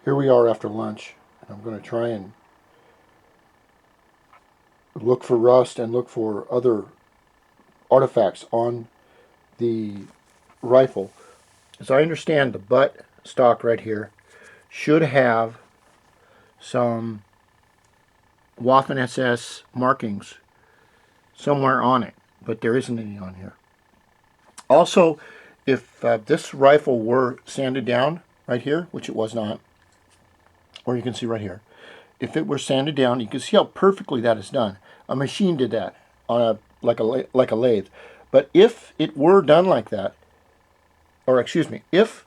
Here we are after lunch, and I'm going to try and look for rust and look for other artifacts on the rifle. As I understand, the butt stock right here should have some Waffen SS markings somewhere on it, but there isn't any on here. Also, if this rifle were sanded down right here, which it was not, or you can see right here, if it were sanded down, you can see how perfectly that is done. A machine did that on a like a lathe. But if it were done like that, or excuse me, if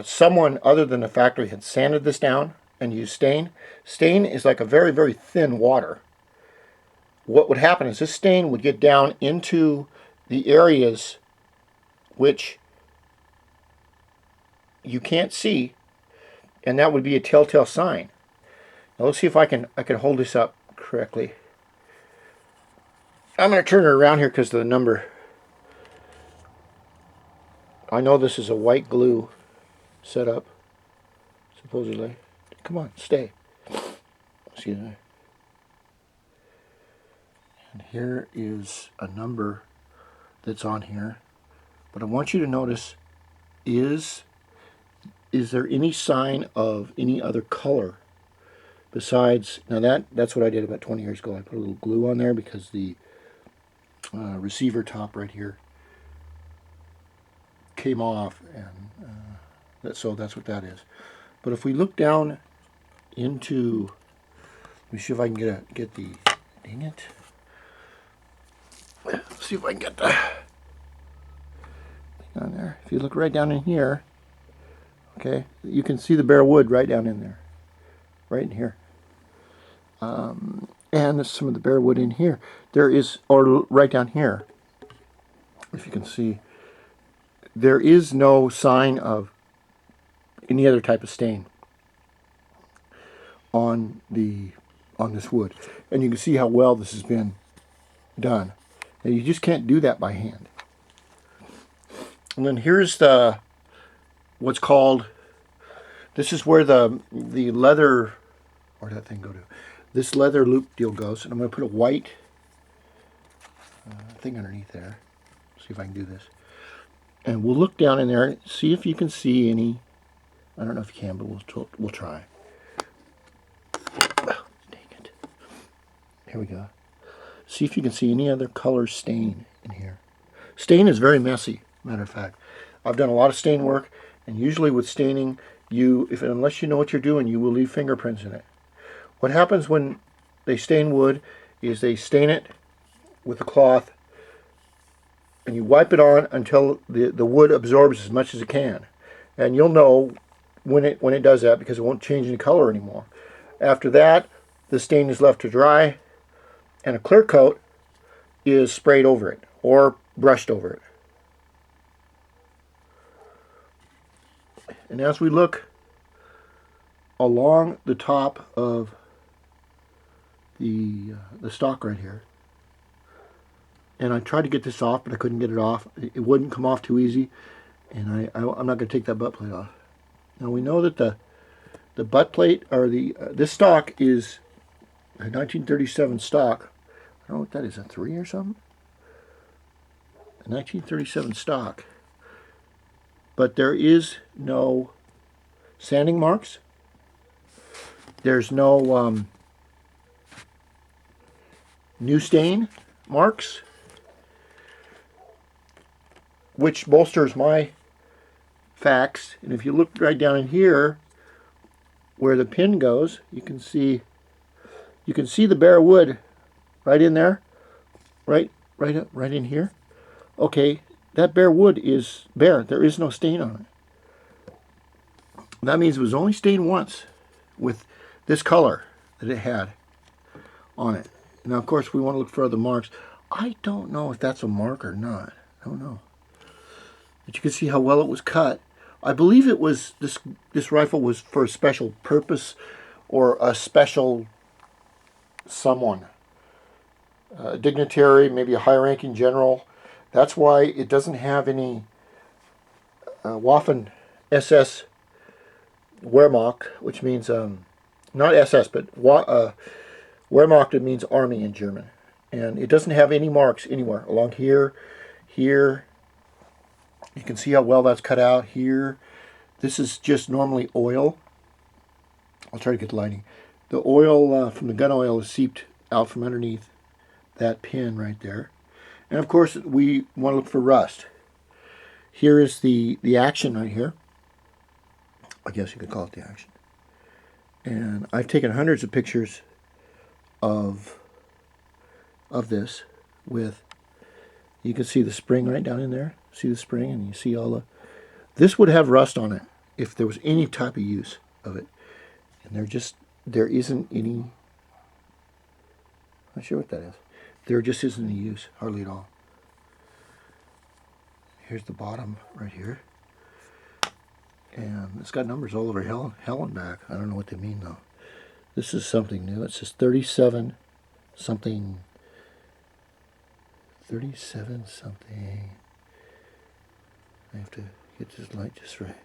someone other than the factory had sanded this down and used stain, stain is like a very, very thin water. What would happen is this stain would get down into the areas which you can't see, and that would be a telltale sign. Now let's see if I can hold this up correctly. I'm going to turn it around here because of the number. I know this is a white glue setup, supposedly. Come on, stay. Excuse me. And here is a number that's on here. But I want you to notice, is there any sign of any other color besides, now that's what I did about 20 years ago. I put a little glue on there because the receiver top right here came off, and so that's what that is. But if we look down into, let me see if I can get the, dang it. Let's see if I can get the thing on there. If you look right down in here, okay, you can see the bare wood right down in there, right in here. And there's some of the bare wood in here. There is, or right down here, if you can see, there is no sign of any other type of stain on this wood. And you can see how well this has been done. And you just can't do that by hand. And then here's what's called, this is where the leather, where did that thing go to? This leather loop deal goes, and I'm going to put a white thing underneath there. See if I can do this. And we'll look down in there, see if you can see any, I don't know if you can, but we'll try. Oh, dang it. Here we go. See if you can see any other color stain in here. Stain is very messy, matter of fact. I've done a lot of stain work, and usually with staining, unless you know what you're doing, you will leave fingerprints in it. What happens when they stain wood is they stain it with a cloth, and you wipe it on until the wood absorbs as much as it can. And you'll know when it does that because it won't change any color anymore. After that, the stain is left to dry, and a clear coat is sprayed over it or brushed over it. And as we look along the top of the stock right here, and I tried to get this off, but I couldn't get it off. It wouldn't come off too easy, and I'm not going to take that butt plate off. Now we know that the butt plate, or this stock is a 1937 stock. I don't know what that is, a 3 or something? A 1937 stock. But there is no sanding marks. There's no new stain marks, which bolsters my facts. And if you look right down in here where the pin goes, you can see the bare wood right in there, right in here. Okay, that bare wood is bare. There is no stain on it. That means it was only stained once with this color that it had on it. Now, of course, we want to look for other marks. I don't know if that's a mark or not. I don't know. But you can see how well it was cut. I believe it was this rifle was for a special purpose or a special someone, a dignitary, maybe a high-ranking general. That's why it doesn't have any Waffen SS Wehrmacht, which means not SS, but Wehrmacht, it means army in German. And it doesn't have any marks anywhere. Along here, here, you can see how well that's cut out here. This is just normally oil. I'll try to get the lighting. The oil from the gun oil is seeped out from underneath that pin right there. And of course, we want to look for rust. Here is the action right here. I guess you could call it the action. And I've taken hundreds of pictures of this with, you can see the spring right down in there. See the spring, and you see all the, this would have rust on it if there was any type of use of it. And there isn't any, I'm not sure what that is. There just isn't any use, hardly at all. Here's the bottom right here. And it's got numbers all over hell and back. I don't know what they mean though. This is something new. It says 37 something. 37 something. I have to get this light just right.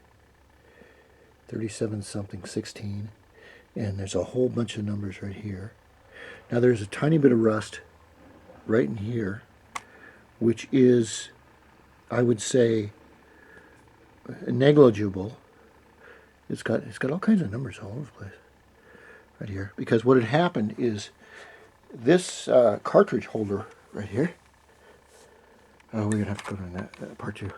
37 something 16. And there's a whole bunch of numbers right here. Now there's a tiny bit of rust right in here, which is, I would say, negligible. It's got all kinds of numbers all over the place right here, because what had happened is this cartridge holder right here. Oh, we're gonna have to go to that part 2.